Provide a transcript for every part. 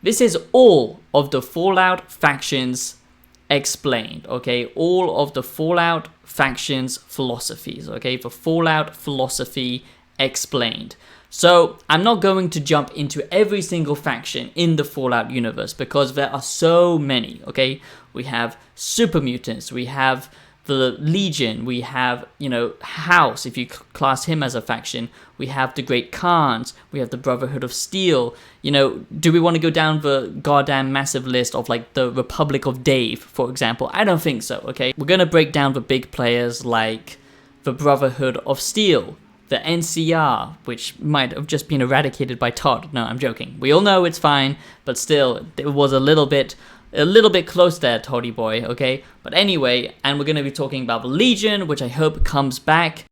This is all of the Fallout factions explained, okay? All of the Fallout factions philosophies, okay? The Fallout philosophy explained. So I'm not going to jump into every single faction in the Fallout universe because there are so many, okay? We have super mutants, we have the Legion, we have, House, if you class him as a faction, we have the Great Khans, we have the Brotherhood of Steel, do we want to go down the goddamn massive list of like the Republic of Dave, for example? I don't think so, okay? We're gonna break down the big players like the Brotherhood of Steel, the NCR, which might have just been eradicated by Todd. No, I'm joking. We all know it's fine, but still, it was a little bit close there, Toddy boy, okay? But anyway, and we're going to be talking about the Legion, which I hope comes back.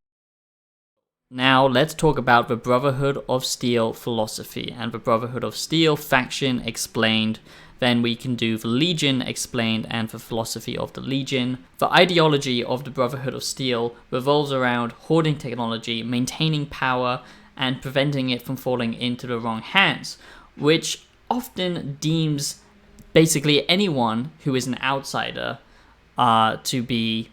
Now, let's talk about the Brotherhood of Steel philosophy and the Brotherhood of Steel faction explained. Then we can do the Legion explained and the philosophy of the Legion. The ideology of the Brotherhood of Steel revolves around hoarding technology, maintaining power, and preventing it from falling into the wrong hands, which often deems basically anyone who is an outsider to be,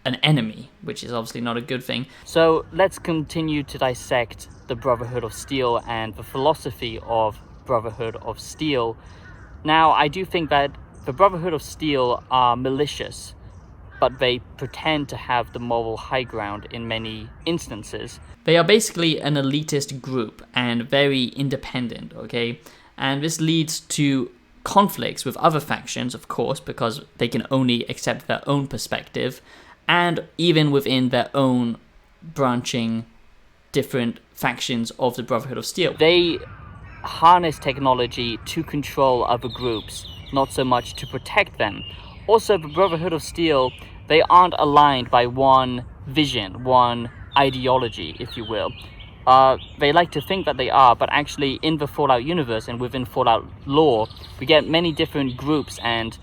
an enemy, which is obviously not a good thing. So let's continue to dissect the Brotherhood of Steel and the philosophy of Brotherhood of Steel. Now, I do think that the Brotherhood of Steel are malicious, but they pretend to have the moral high ground in many instances. They are basically an elitist group and very independent, okay? And this leads to conflicts with other factions, of course, because they can only accept their own perspective, and even within their own branching different factions of the Brotherhood of Steel. They harness technology to control other groups, not so much to protect them. Also, the Brotherhood of Steel, they aren't aligned by one vision, one ideology, if you will. They like to think that they are, but actually in the Fallout universe and within Fallout lore, we get many different groups and,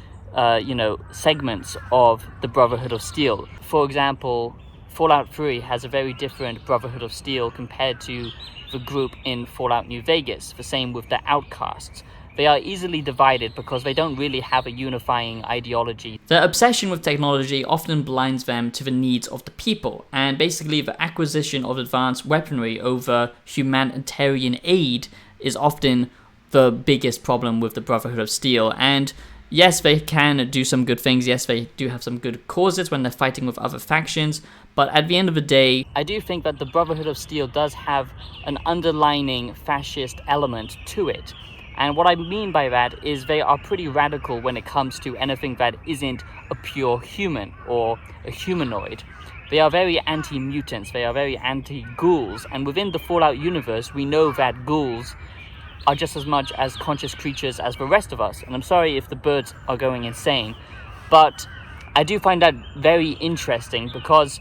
segments of the Brotherhood of Steel. For example, Fallout 3 has a very different Brotherhood of Steel compared to the group in Fallout New Vegas. The same with the Outcasts. They are easily divided because they don't really have a unifying ideology. Their obsession with technology often blinds them to the needs of the people, and basically the acquisition of advanced weaponry over humanitarian aid is often the biggest problem with the Brotherhood of Steel. And yes, they can do some good things, yes, they do have some good causes when they're fighting with other factions, but at the end of the day, I do think that the Brotherhood of Steel does have an underlining fascist element to it. And what I mean by that is they are pretty radical when it comes to anything that isn't a pure human or a humanoid. They are very anti-mutants, they are very anti-ghouls, and within the Fallout universe, we know that ghouls are just as much as conscious creatures as the rest of us. And I'm sorry if the birds are going insane, but I do find that very interesting because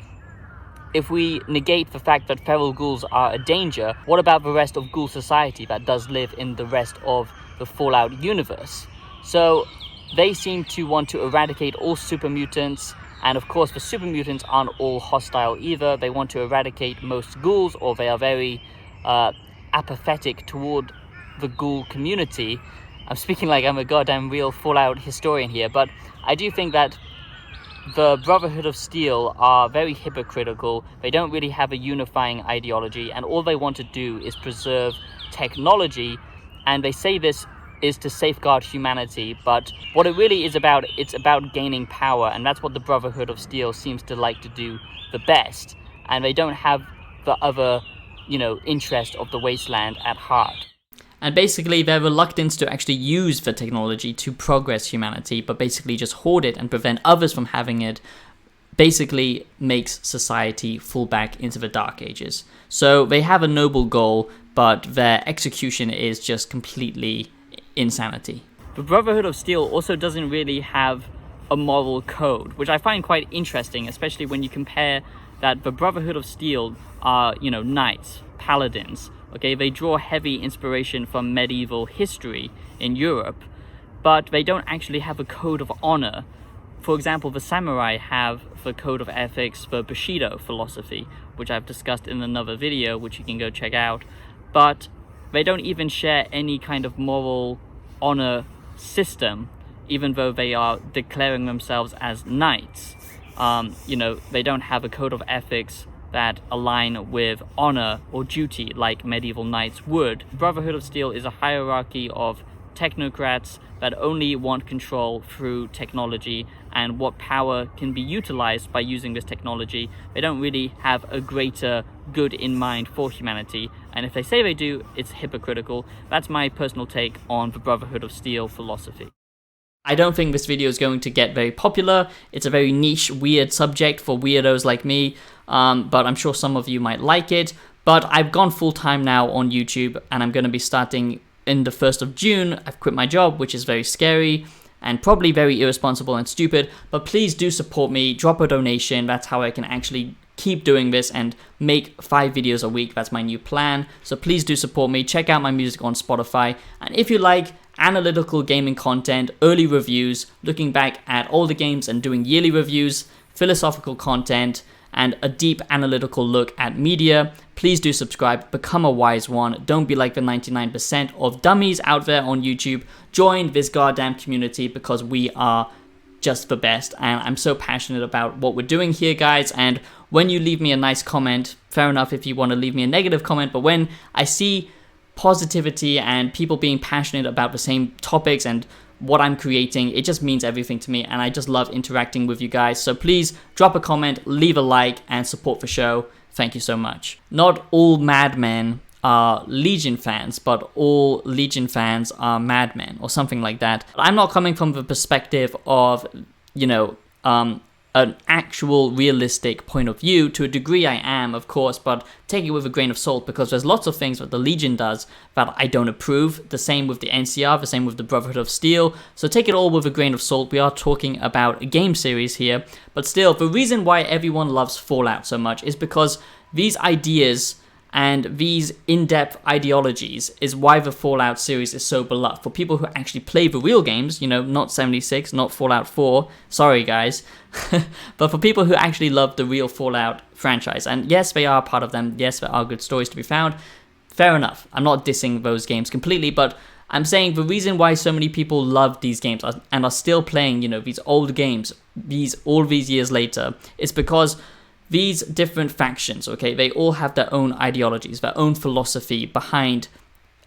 if we negate the fact that feral ghouls are a danger, what about the rest of ghoul society that does live in the rest of the Fallout universe? So they seem to want to eradicate all super mutants, and of course the super mutants aren't all hostile either. They want to eradicate most ghouls, or they are very apathetic toward the ghoul community. I'm speaking like I'm a goddamn real Fallout historian here, but I do think that the Brotherhood of Steel are very hypocritical. They don't really have a unifying ideology, and all they want to do is preserve technology, and they say this is to safeguard humanity, but what it really is about, it's about gaining power, and that's what the Brotherhood of Steel seems to like to do the best, and they don't have the other, interest of the wasteland at heart. And basically their reluctance to actually use the technology to progress humanity, but basically just hoard it and prevent others from having it, basically makes society fall back into the Dark Ages. So they have a noble goal, but their execution is just completely insanity. The Brotherhood of Steel also doesn't really have a moral code, which I find quite interesting, especially when you compare that the Brotherhood of Steel are, knights, paladins. Okay, they draw heavy inspiration from medieval history in Europe, but they don't actually have a code of honor. For example, the samurai have the code of ethics, the Bushido philosophy, which I've discussed in another video, which you can go check out, but they don't even share any kind of moral honor system, even though they are declaring themselves as knights. You know, they don't have a code of ethics that align with honor or duty like medieval knights would. Brotherhood of Steel is a hierarchy of technocrats that only want control through technology and what power can be utilized by using this technology. They don't really have a greater good in mind for humanity, and if they say they do, it's hypocritical. That's my personal take on the Brotherhood of Steel philosophy. I don't think this video is going to get very popular. It's a very niche, weird subject for weirdos like me, but I'm sure some of you might like it. But I've gone full-time now on YouTube, and I'm going to be starting in the 1st of June. I've quit my job, which is very scary and probably very irresponsible and stupid, but please do support me, drop a donation. That's how I can actually keep doing this and make 5 videos a week. That's my new plan. So please do support me. Check out my music on Spotify. And if you like analytical gaming content, early reviews, looking back at all the games and doing yearly reviews, philosophical content, and a deep analytical look at media, please do subscribe, become a wise one. Don't be like the 99% of dummies out there on YouTube. Join this goddamn community because we are just the best, and I'm so passionate about what we're doing here, guys. And when you leave me a nice comment, fair enough if you want to leave me a negative comment, but when I see positivity and people being passionate about the same topics and what I'm creating, it just means everything to me, and I just love interacting with you guys. So please drop a comment, leave a like, and support the show. Thank you so much. Not all madmen are Legion fans, but all Legion fans are madmen, or something like that. I'm not coming from the perspective of, you know, an actual realistic point of view. To a degree I am, of course, but take it with a grain of salt, because there's lots of things that the Legion does that I don't approve. The same with the NCR, the same with the Brotherhood of Steel. So take it all with a grain of salt. We are talking about a game series here, but still, the reason why everyone loves Fallout so much is because these ideas and these in-depth ideologies is why the Fallout series is so beloved. For people who actually play the real games, you know, not 76, not Fallout 4, sorry guys, but for people who actually love the real Fallout franchise, and yes, they are part of them, yes, there are good stories to be found, fair enough. I'm not dissing those games completely, but I'm saying the reason why so many people love these games and are still playing, you know, these old games, all these years later, is because these different factions, okay, they all have their own ideologies, their own philosophy behind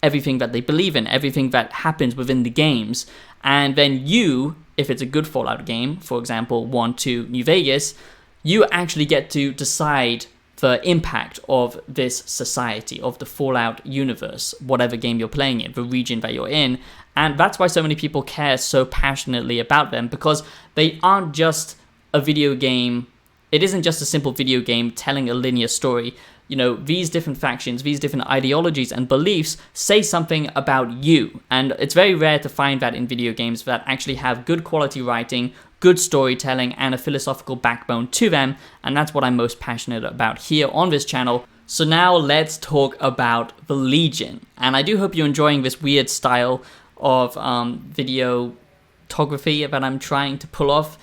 everything that they believe in, everything that happens within the games. And then you, if it's a good Fallout game, for example, 1, 2, New Vegas, you actually get to decide the impact of this society, of the Fallout universe, whatever game you're playing in, the region that you're in. And that's why so many people care so passionately about them, because they aren't just a video game. It isn't just a simple video game telling a linear story. You know, these different factions, these different ideologies and beliefs say something about you. And it's very rare to find that in video games that actually have good quality writing, good storytelling, and a philosophical backbone to them. And that's what I'm most passionate about here on this channel. So now let's talk about the Legion. And I do hope you're enjoying this weird style of videography that I'm trying to pull off.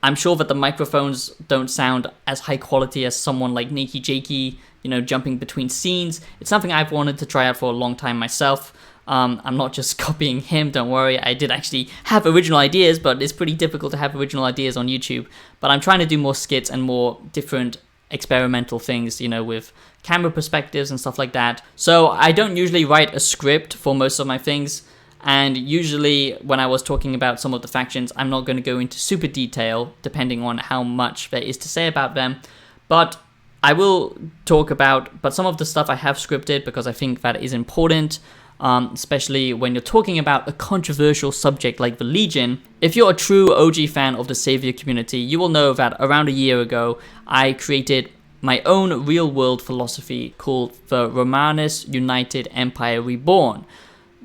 I'm sure that the microphones don't sound as high quality as someone like Nakey Jakey, you know, jumping between scenes. It's something I've wanted to try out for a long time myself. I'm not just copying him, don't worry. I did actually have original ideas, but it's pretty difficult to have original ideas on YouTube. But I'm trying to do more skits and more different experimental things, you know, with camera perspectives and stuff like that. So I don't usually write a script for most of my things. And usually when I was talking about some of the factions, I'm not going to go into super detail depending on how much there is to say about them. But I will talk about, but some of the stuff I have scripted because I think that is important, especially when you're talking about a controversial subject like the Legion. If you're a true OG fan of the Savior community, you will know that around a year ago, I created my own real-world philosophy called the Romanus United Empire Reborn,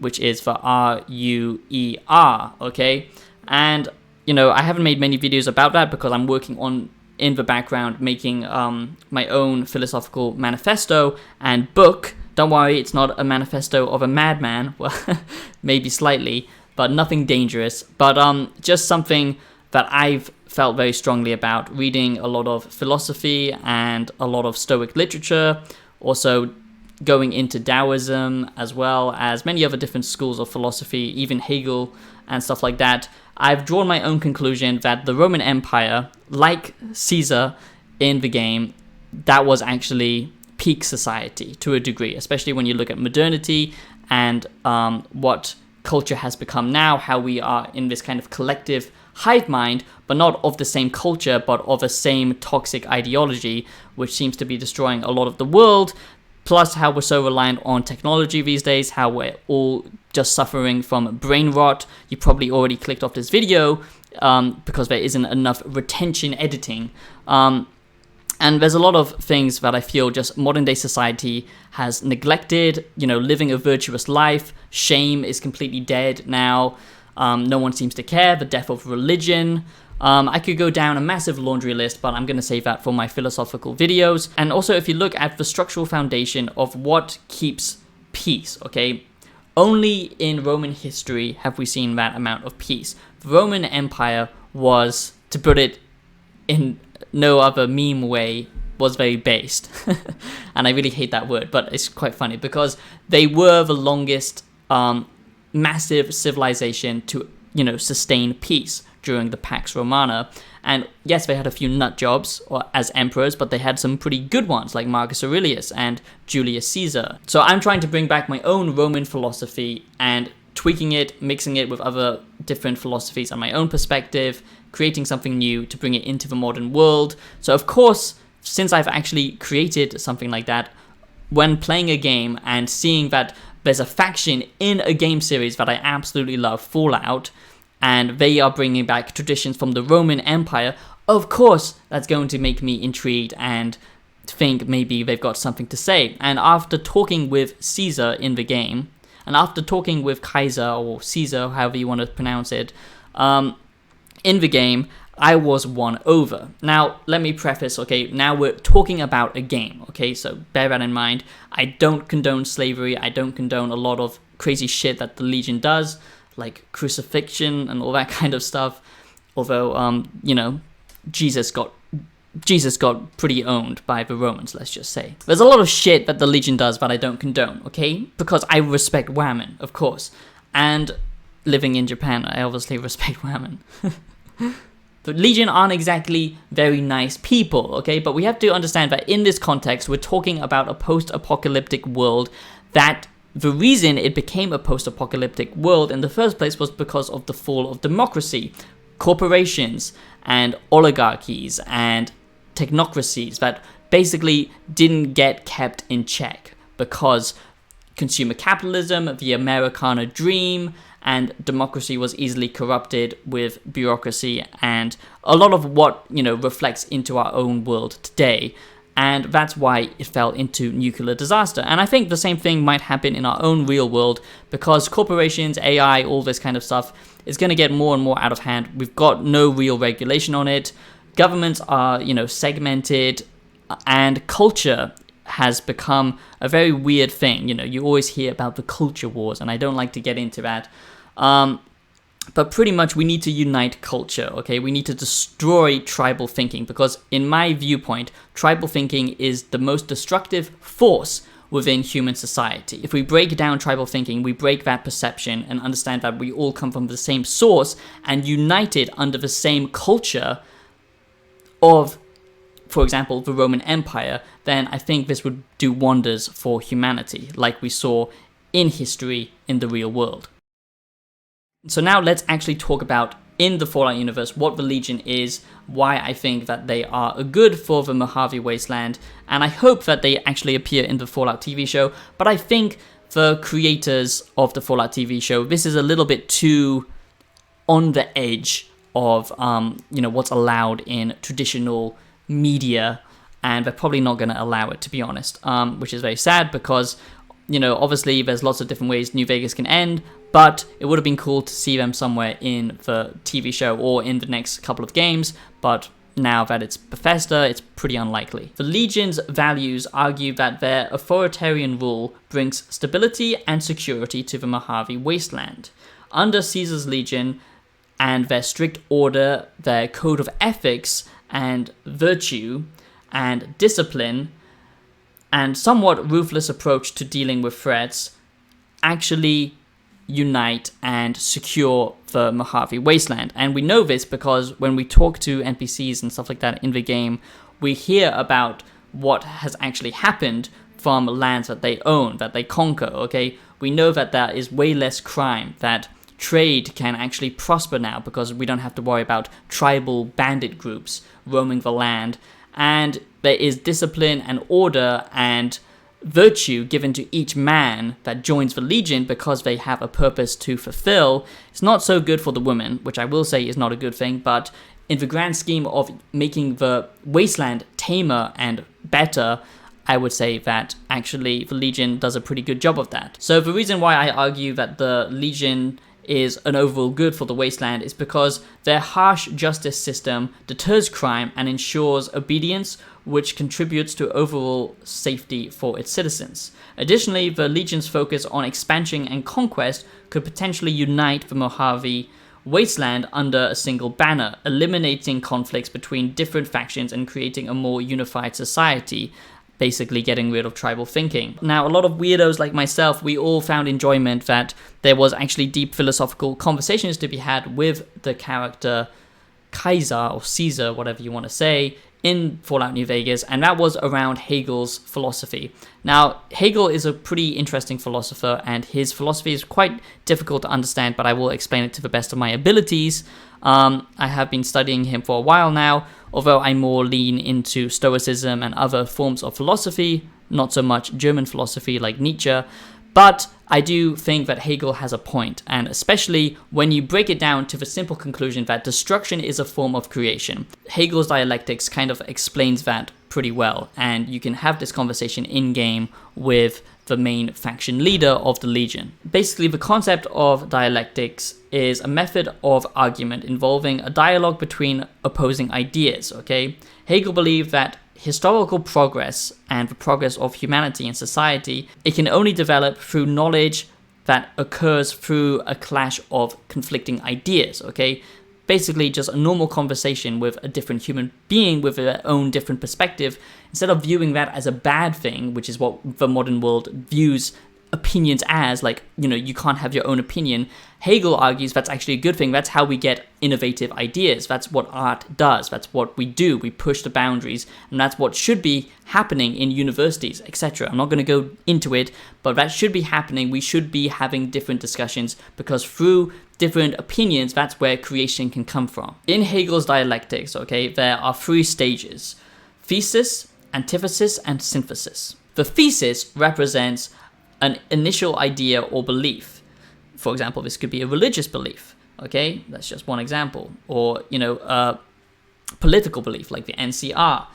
which is for RUER, okay? And, you know, I haven't made many videos about that because I'm working on, in the background, making my own philosophical manifesto and book. Don't worry, it's not a manifesto of a madman, well, maybe slightly, but nothing dangerous. But just something that I've felt very strongly about, reading a lot of philosophy and a lot of Stoic literature, also going into Taoism, as well as many other different schools of philosophy, even Hegel and stuff like that, I've drawn my own conclusion that the Roman Empire, like Caesar in the game, that was actually peak society to a degree, especially when you look at modernity and what culture has become now, how we are in this kind of collective hive mind, but not of the same culture, but of the same toxic ideology, which seems to be destroying a lot of the world. Plus how we're so reliant on technology these days, how we're all just suffering from brain rot. You probably already clicked off this video because there isn't enough retention editing. And there's a lot of things that I feel just modern day society has neglected, living a virtuous life. Shame is completely dead now. No one seems to care. The death of religion. I could go down a massive laundry list, but I'm going to save that for my philosophical videos. And also, if you look at the structural foundation of what keeps peace, okay, only in Roman history have we seen that amount of peace. The Roman Empire was, to put it in no other meme way, was very based. And I really hate that word, but it's quite funny because they were the longest massive civilization to, sustain peace during the Pax Romana. And yes, they had a few nut jobs as emperors, but they had some pretty good ones like Marcus Aurelius and Julius Caesar. So I'm trying to bring back my own Roman philosophy and tweaking it, mixing it with other different philosophies and my own perspective, creating something new to bring it into the modern world. So of course, since I've actually created something like that, when playing a game and seeing that there's a faction in a game series that I absolutely love, Fallout, and they are bringing back traditions from the Roman Empire, of course that's going to make me intrigued and think maybe they've got something to say. And after talking with Caesar in the game, and after talking with Kaiser or Caesar, however you want to pronounce it, in the game, I was won over. Now, let me preface, okay, now we're talking about a game, okay, so bear that in mind. I don't condone slavery, I don't condone a lot of crazy shit that the Legion does, like crucifixion and all that kind of stuff, although, Jesus got pretty owned by the Romans, let's just say. There's a lot of shit that the Legion does that I don't condone, okay, because I respect women, of course, and living in Japan, I obviously respect women. The Legion aren't exactly very nice people, okay? But we have to understand that in this context, we're talking about a post-apocalyptic world that the reason it became a post-apocalyptic world in the first place was because of the fall of democracy, corporations and oligarchies and technocracies that basically didn't get kept in check because consumer capitalism, the Americana dream, and democracy was easily corrupted with bureaucracy and a lot of what, reflects into our own world today. And that's why it fell into nuclear disaster. And I think the same thing might happen in our own real world because corporations, AI, all this kind of stuff is going to get more and more out of hand. We've got no real regulation on it. Governments are, segmented, and culture has become a very weird thing. You always hear about the culture wars, and I don't like to get into that. But pretty much we need to unite culture, okay? We need to destroy tribal thinking because in my viewpoint, tribal thinking is the most destructive force within human society. If we break down tribal thinking, we break that perception and understand that we all come from the same source and united under the same culture of, for example, the Roman Empire, then I think this would do wonders for humanity, like we saw in history in the real world. So now let's actually talk about, in the Fallout universe, what the Legion is, why I think that they are good for the Mojave Wasteland, and I hope that they actually appear in the Fallout TV show, but I think the creators of the Fallout TV show, this is a little bit too on the edge of, what's allowed in traditional media, and they're probably not going to allow it, to be honest, which is very sad because, obviously there's lots of different ways New Vegas can end, but it would have been cool to see them somewhere in the TV show or in the next couple of games, but now that it's Bethesda, it's pretty unlikely. The Legion's values argue that their authoritarian rule brings stability and security to the Mojave Wasteland. Under Caesar's Legion and their strict order, their code of ethics and virtue and discipline, and somewhat ruthless approach to dealing with threats actually unite and secure the Mojave Wasteland. And we know this because when we talk to NPCs and stuff like that in the game, we hear about what has actually happened from lands that they own, that they conquer, okay? We know that there is way less crime, that trade can actually prosper now because we don't have to worry about tribal bandit groups roaming the land, and there is discipline and order and virtue given to each man that joins the Legion because they have a purpose to fulfill. It's not so good for the women, which I will say is not a good thing, but in the grand scheme of making the wasteland tamer and better, I would say that actually the Legion does a pretty good job of that. So the reason why I argue that the Legion is an overall good for the wasteland is because their harsh justice system deters crime and ensures obedience, which contributes to overall safety for its citizens. Additionally, the Legion's focus on expansion and conquest could potentially unite the Mojave Wasteland under a single banner, eliminating conflicts between different factions and creating a more unified society, basically getting rid of tribal thinking. Now, a lot of weirdos like myself, we all found enjoyment that there was actually deep philosophical conversations to be had with the character Kaiser, or Caesar, whatever you want to say, in Fallout New Vegas, and that was around Hegel's philosophy. Now, Hegel is a pretty interesting philosopher, and his philosophy is quite difficult to understand, but I will explain it to the best of my abilities. I have been studying him for a while now, although I more lean into Stoicism and other forms of philosophy, not so much German philosophy like Nietzsche, but I do think that Hegel has a point, and especially when you break it down to the simple conclusion that destruction is a form of creation. Hegel's dialectics kind of explains that pretty well, and you can have this conversation in-game with the main faction leader of the Legion. Basically, the concept of dialectics is a method of argument involving a dialogue between opposing ideas, okay? Hegel believed that historical progress and the progress of humanity and society, it can only develop through knowledge that occurs through a clash of conflicting ideas, okay? Basically just a normal conversation with a different human being with their own different perspective, instead of viewing that as a bad thing, which is what the modern world views opinions as, like, you can't have your own opinion. Hegel argues that's actually a good thing. That's how we get innovative ideas. That's what art does. That's what we do. We push the boundaries, and that's what should be happening in universities, etc. I'm not going to go into it, but that should be happening. We should be having different discussions, because through different opinions, that's where creation can come from. In Hegel's dialectics, okay, there are 3 stages: thesis, antithesis, and synthesis. The thesis represents an initial idea or belief. For example, this could be a religious belief, okay? That's just one example. Or, a political belief, like the NCR.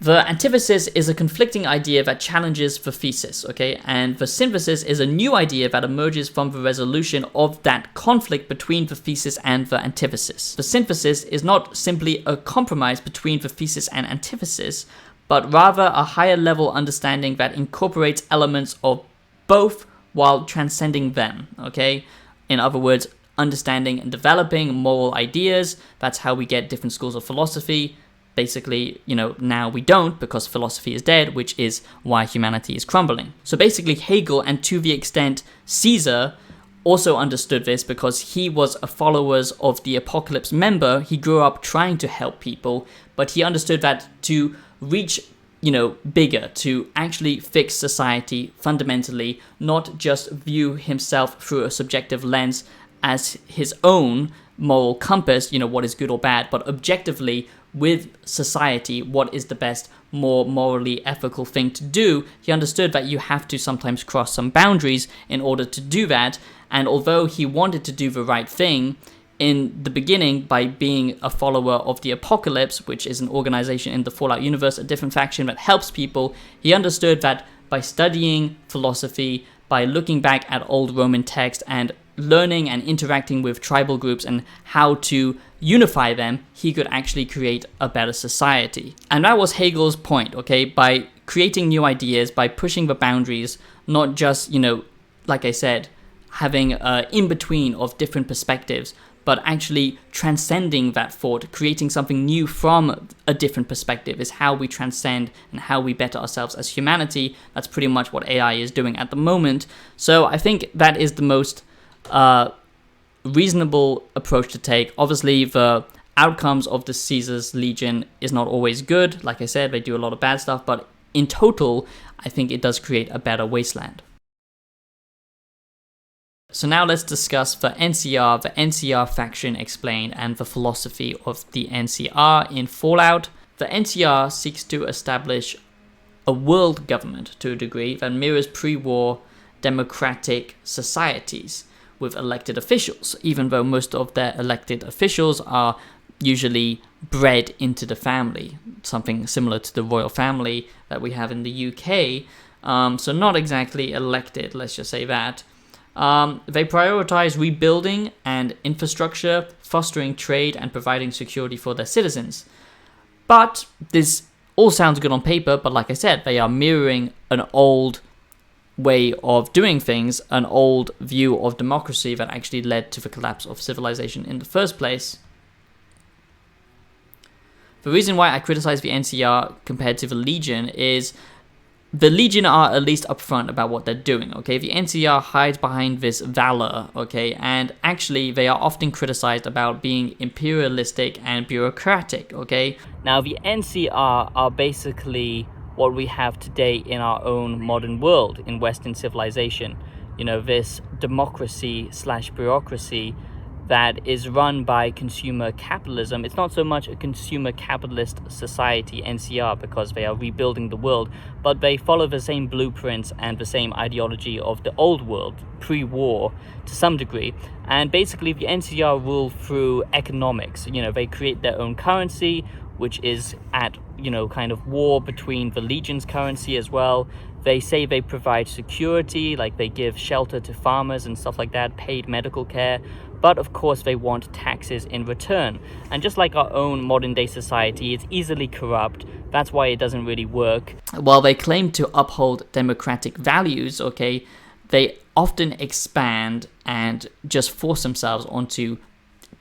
The antithesis is a conflicting idea that challenges the thesis, okay? And the synthesis is a new idea that emerges from the resolution of that conflict between the thesis and the antithesis. The synthesis is not simply a compromise between the thesis and antithesis, but rather a higher level understanding that incorporates elements of both while transcending them, okay? In other words, understanding and developing moral ideas. That's how we get different schools of philosophy. Basically, now we don't, because philosophy is dead, which is why humanity is crumbling. So basically, Hegel, and to the extent Caesar, also understood this because he was a follower of the Apocalypse member. He grew up trying to help people, but he understood that to reach bigger, to actually fix society fundamentally, not just view himself through a subjective lens as his own moral compass, what is good or bad, but objectively with society, what is the best, more morally ethical thing to do. He understood that you have to sometimes cross some boundaries in order to do that, and although he wanted to do the right thing, in the beginning, by being a follower of the Apocalypse, which is an organization in the Fallout universe, a different faction that helps people, he understood that by studying philosophy, by looking back at old Roman text and learning and interacting with tribal groups and how to unify them, he could actually create a better society. And that was Hegel's point, okay? By creating new ideas, by pushing the boundaries, not just, like I said, having an in-between of different perspectives, but actually transcending that thought, creating something new from a different perspective is how we transcend and how we better ourselves as humanity. That's pretty much what AI is doing at the moment. So I think that is the most reasonable approach to take. Obviously, the outcomes of the Caesar's Legion is not always good. Like I said, they do a lot of bad stuff, but in total, I think it does create a better wasteland. So now let's discuss the NCR faction explained, and the philosophy of the NCR in Fallout. The NCR seeks to establish a world government to a degree that mirrors pre-war democratic societies with elected officials, even though most of their elected officials are usually bred into the family, something similar to the royal family that we have in the UK. So not exactly elected, let's just say that. They prioritize rebuilding and infrastructure, fostering trade, and providing security for their citizens. But this all sounds good on paper, but like I said, they are mirroring an old way of doing things, an old view of democracy that actually led to the collapse of civilization in the first place. The reason why I criticize the NCR compared to the Legion is the Legion are at least upfront about what they're doing, okay? The NCR hides behind this valor, okay? And actually, they are often criticized about being imperialistic and bureaucratic, okay? Now, the NCR are basically what we have today in our own modern world, in Western civilization. You know, this democracy/bureaucracy that is run by consumer capitalism. It's not so much a consumer capitalist society, NCR, because they are rebuilding the world, but they follow the same blueprints and the same ideology of the old world, pre-war, to some degree. And basically, the NCR rule through economics. You know, they create their own currency, which is at, you know, kind of war between the Legion's currency as well. They say they provide security, like they give shelter to farmers and stuff like that, paid medical care. But of course, they want taxes in return. And just like our own modern day society, it's easily corrupt. That's why it doesn't really work. While they claim to uphold democratic values, okay, they often expand and just force themselves onto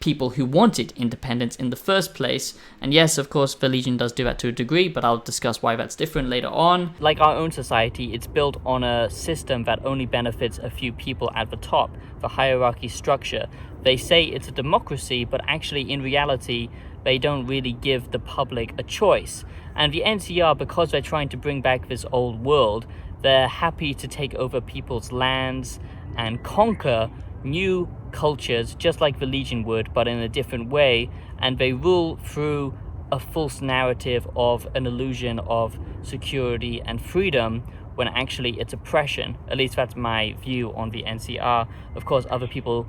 people who wanted independence in the first place. And yes, of course, the Legion does do that to a degree, but I'll discuss why that's different later on. Like our own society, it's built on a system that only benefits a few people at the top, the hierarchy structure. They say it's a democracy, but actually in reality, they don't really give the public a choice. And the NCR, because they're trying to bring back this old world, they're happy to take over people's lands and conquer new cultures, just like the Legion would, but in a different way. And they rule through a false narrative of an illusion of security and freedom, when actually it's oppression. At least that's my view on the NCR. Of course, other people,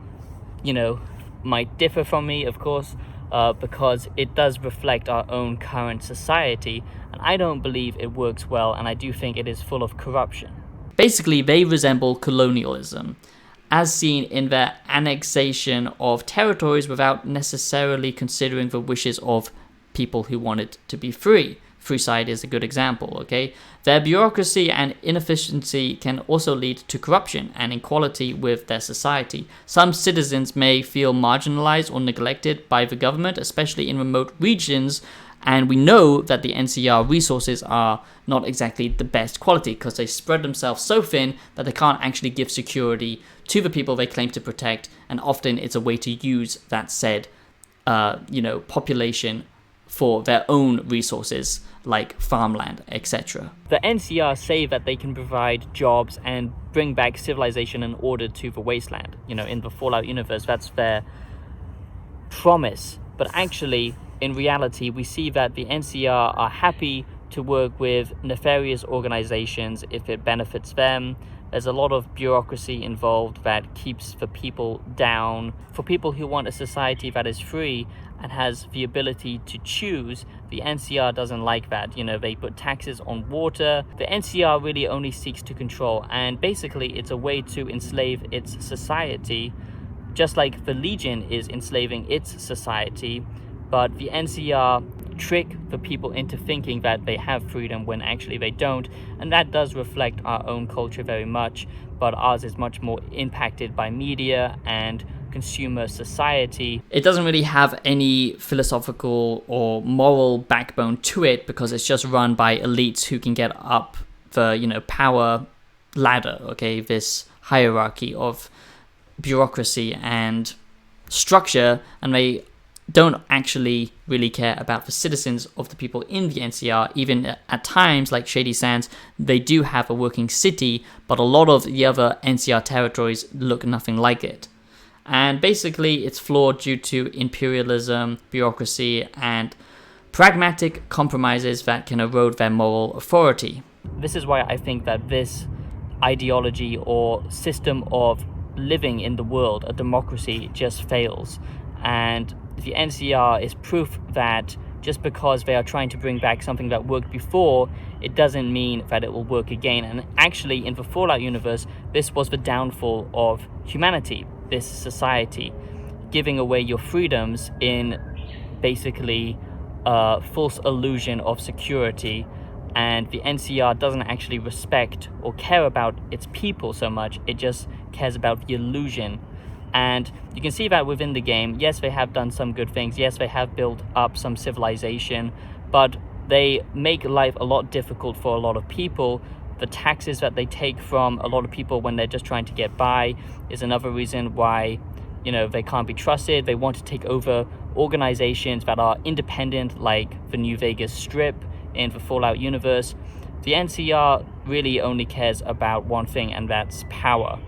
you know, might differ from me, of course, because it does reflect our own current society, and I don't believe it works well, and I do think it is full of corruption. Basically, they resemble colonialism, as seen in their annexation of territories without necessarily considering the wishes of people who wanted to be free. Freeside is a good example, okay? Their bureaucracy and inefficiency can also lead to corruption and inequality with their society. Some citizens may feel marginalized or neglected by the government, especially in remote regions, and we know that the NCR resources are not exactly the best quality because they spread themselves so thin that they can't actually give security to the people they claim to protect, and often it's a way to use that said, population for their own resources like farmland, etc. The NCR say that they can provide jobs and bring back civilization and order to the wasteland. You know, in the Fallout universe, that's their promise. But actually, in reality, we see that the NCR are happy to work with nefarious organizations if it benefits them. There's a lot of bureaucracy involved that keeps the people down. For people who want a society that is free and has the ability to choose, the NCR doesn't like that. You know, they put taxes on water. The NCR really only seeks to control, and basically it's a way to enslave its society, just like the Legion is enslaving its society. But the NCR trick the people into thinking that they have freedom when actually they don't, and that does reflect our own culture very much, but ours is much more impacted by media and consumer society. It doesn't really have any philosophical or moral backbone to it because it's just run by elites who can get up the, power ladder, okay, this hierarchy of bureaucracy and structure, and they don't actually really care about the citizens of the people in the NCR. Even at times, like Shady Sands, they do have a working city, but a lot of the other NCR territories look nothing like it. And basically, it's flawed due to imperialism, bureaucracy, and pragmatic compromises that can erode their moral authority. This is why I think that this ideology or system of living in the world, a democracy, just fails. And the NCR is proof that just because they are trying to bring back something that worked before, it doesn't mean that it will work again. And actually, in the Fallout universe, this was the downfall of humanity, this society, giving away your freedoms in basically a false illusion of security. And the NCR doesn't actually respect or care about its people so much, it just cares about the illusion. And you can see that within the game. Yes, they have done some good things. Yes, they have built up some civilization, but they make life a lot difficult for a lot of people. The taxes that they take from a lot of people when they're just trying to get by is another reason why, they can't be trusted. They want to take over organizations that are independent, like the New Vegas Strip in the Fallout universe. The NCR really only cares about one thing, and that's power.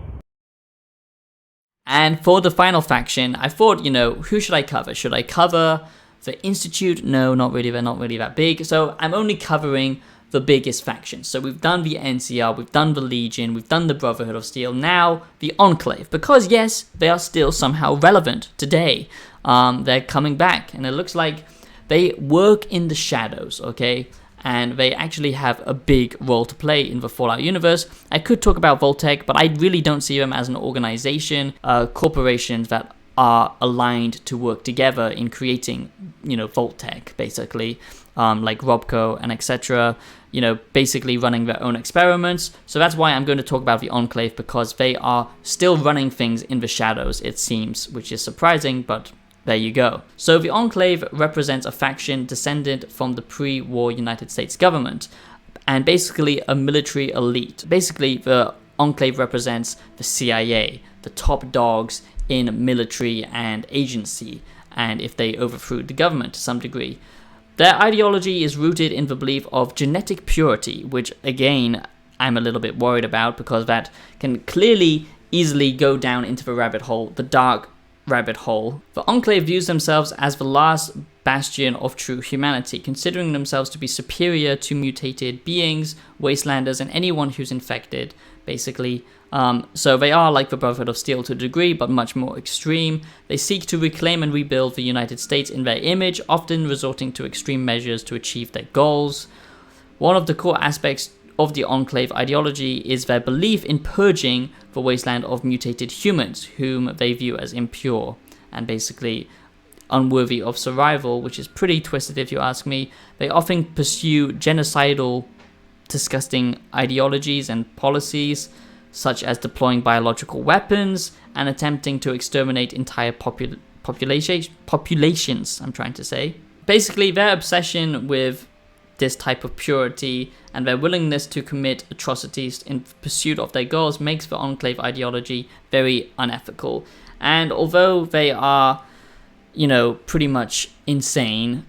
And for the final faction, I thought, who should I cover? Should I cover the Institute? No, not really. They're not really that big. So I'm only covering the biggest factions. So we've done the NCR, we've done the Legion, we've done the Brotherhood of Steel, now the Enclave. Because yes, they are still somehow relevant today. They're coming back, and it looks like they work in the shadows, okay? And they actually have a big role to play in the Fallout universe. I could talk about Vault-Tec, but I really don't see them as an organization, corporations that are aligned to work together in creating, Vault-Tec, basically, like Robco and etc., basically running their own experiments. So that's why I'm going to talk about the Enclave, because they are still running things in the shadows, it seems, which is surprising, but there you go. So the Enclave represents a faction descended from the pre-war United States government and basically a military elite. Basically, the Enclave represents the CIA, the top dogs in military and agency, and if they overthrew the government to some degree. Their ideology is rooted in the belief of genetic purity, which again, I'm a little bit worried about because that can clearly easily go down into the rabbit hole, the dark rabbit hole. The Enclave views themselves as the last bastion of true humanity, considering themselves to be superior to mutated beings, wastelanders, and anyone who's infected, basically. So they are like the Brotherhood of Steel to a degree, but much more extreme. They seek to reclaim and rebuild the United States in their image, often resorting to extreme measures to achieve their goals. One of the core aspects of the Enclave ideology is their belief in purging the wasteland of mutated humans, whom they view as impure and basically unworthy of survival, which is pretty twisted if you ask me. They often pursue genocidal, disgusting ideologies and policies, such as deploying biological weapons and attempting to exterminate entire populations, I'm trying to say. Basically, their obsession with this type of purity and their willingness to commit atrocities in pursuit of their goals makes the Enclave ideology very unethical. And although they are, pretty much insane,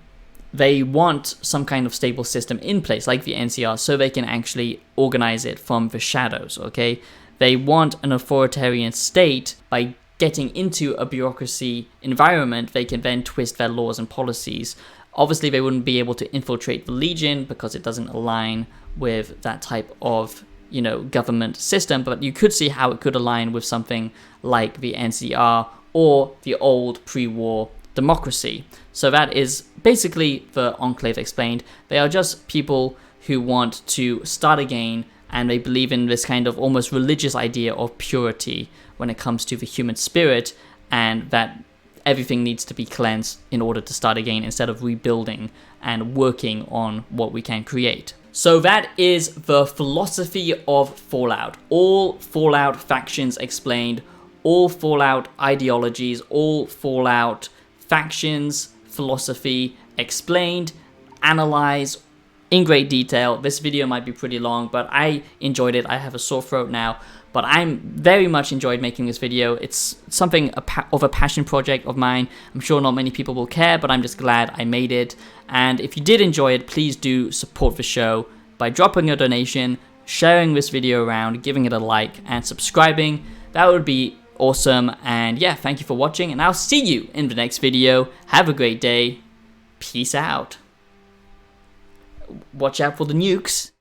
they want some kind of stable system in place, like the NCR, so they can actually organize it from the shadows, okay? They want an authoritarian state. By getting into a bureaucracy environment, they can then twist their laws and policies. Obviously, they wouldn't be able to infiltrate the Legion because it doesn't align with that type of, government system, but you could see how it could align with something like the NCR or the old pre-war democracy. So that is basically the Enclave explained. They are just people who want to start again, and they believe in this kind of almost religious idea of purity when it comes to the human spirit, and that everything needs to be cleansed in order to start again instead of rebuilding and working on what we can create. So that is the philosophy of Fallout. All Fallout factions explained, all Fallout ideologies, all Fallout factions, philosophy explained, analyzed in great detail. This video might be pretty long, but I enjoyed it. I have a sore throat now, but I'm very much enjoyed making this video. It's something of a passion project of mine. I'm sure not many people will care, but I'm just glad I made it. And if you did enjoy it, please do support the show by dropping a donation, sharing this video around, giving it a like, and subscribing. That would be awesome. And yeah, thank you for watching, and I'll see you in the next video. Have a great day. Peace out. Watch out for the nukes.